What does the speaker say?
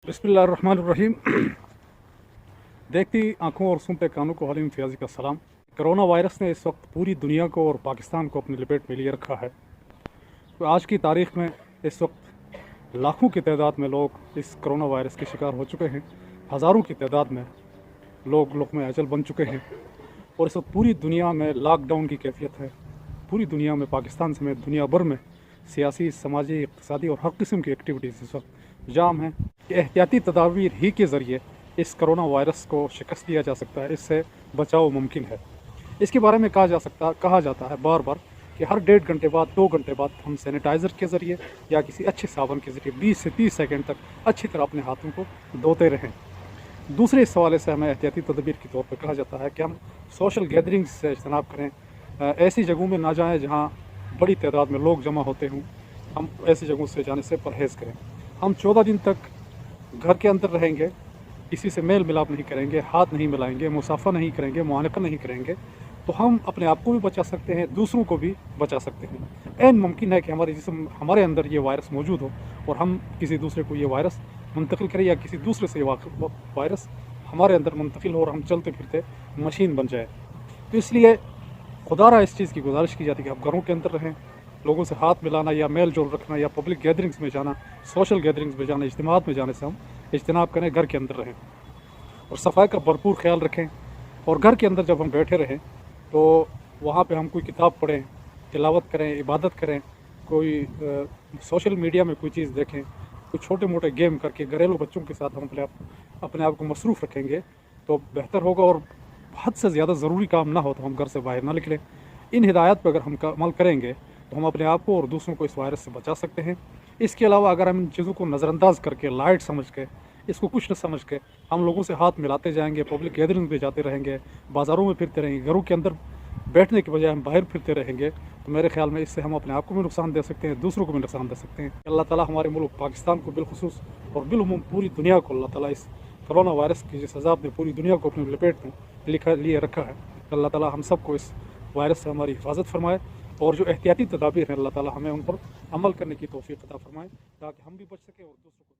बिस्मिल्लाहिर्रहमानिर्रहीम। देखती आंखों और सुनते कानों को हलीम फयाजी का सलाम। कोरोना वायरस ने इस वक्त पूरी दुनिया को और पाकिस्तान को अपनी लपेट में लिए रखा है। तो आज की तारीख़ में इस वक्त लाखों की तादाद में लोग इस कोरोना वायरस के शिकार हो चुके हैं। हज़ारों की तादाद में लोग लुक़्मे अजल बन चुके हैं और इस वक्त पूरी दुनिया में लॉकडाउन की कैफियत है। पूरी दुनिया में, पाकिस्तान समेत दुनिया भर में सियासी, समाजी, इक़्तिसादी और हर किस्म की एक्टिविटीज़ इस वक्त जाम हैं कि एहतियाती तदाबीर ही के ज़रिए इस कोरोना वायरस को शिकस्त दिया जा सकता है, इससे बचाव मुमकिन है। इसके बारे में कहा जाता है बार बार कि हर 1.5 घंटे बाद, 2 घंटे बाद हम सैनिटाइज़र के ज़रिए या किसी अच्छे साबुन के ज़रिए 20 से 30 सेकंड तक अच्छी तरह अपने हाथों को धोते रहें। दूसरे इस हवाले से हमें एहतियाती तदबीर के तौर पर कहा जाता है कि हम सोशल गैदरिंग्स से इज्तनाब करें, ऐसी जगहों में ना जाएं जहां बड़ी तादाद में लोग जमा होते हों। हम ऐसी जगहों से जाने से परहेज़ करें। हम 14 दिन तक घर के अंदर रहेंगे, किसी से मेल मिलाप नहीं करेंगे, हाथ नहीं मिलाएंगे, मुसाफा नहीं करेंगे, मुआनका नहीं करेंगे, तो हम अपने आप को भी बचा सकते हैं, दूसरों को भी बचा सकते हैं। ऐन मुमकिन है कि हमारे अंदर ये वायरस मौजूद हो और हम किसी दूसरे को ये वायरस मुंतकिल करें या किसी दूसरे से वायरस हमारे अंदर मुंतकिल हो और हम चलते फिरते मशीन बन जाए। तो इसलिए खुदारा इस चीज़ की गुजारिश की जाती है कि आप घरों के अंदर रहें। लोगों से हाथ मिलाना या मेल जोल रखना या पब्लिक गैदरिंग्स में जाना, सोशल गैदरिंग्स में जाना, इज्तिमात में जाने से हम इज्तनाब करें, घर के अंदर रहें और सफाई का भरपूर ख्याल रखें। और घर के अंदर जब हम बैठे रहें तो वहाँ पे हम कोई किताब पढ़ें, तिलावत करें, इबादत करें, कोई सोशल मीडिया में कोई चीज़ देखें, कोई छोटे मोटे गेम करके घरेलू बच्चों के साथ हम अपने आप को मसरूफ़ रखेंगे तो बेहतर होगा। और हद से ज़्यादा ज़रूरी काम ना हो तो हम घर से बाहर ना निकलें। इन हिदायत पर अगर हम अमल करेंगे तो हम अपने आप को और दूसरों को इस वायरस से बचा सकते हैं। इसके अलावा अगर हम इन चीज़ों को नज़रअंदाज करके, लाइट समझ के, इसको कुछ न समझ के हम लोगों से हाथ मिलाते जाएंगे, पब्लिक गैदरिंग में जाते रहेंगे, बाज़ारों में फिरते रहेंगे, घरों के अंदर बैठने के बजाय हम बाहर फिरते रहेंगे, तो मेरे ख्याल में इससे हम अपने आप को भी नुकसान दे सकते हैं, दूसरों को भी नुकसान दे सकते हैं। अल्लाह ताला हमारे मुल्क पाकिस्तान को बिलखुसूस और बिलउमूम पूरी दुनिया को अल्लाह ताला इस कोरोना वायरस की जिस अज़ाब ने पूरी दुनिया को अपनी लपेट में लिए रखा है, अल्लाह ताला हम सबको इस वायरस से हमारी हिफाजत फरमाए और जो एहतियाती तदाबीर हैं अल्लाह ताला हमें उन पर अमल करने की तौफीक अता फरमाए ताकि हम भी बच सकें और दूसरों को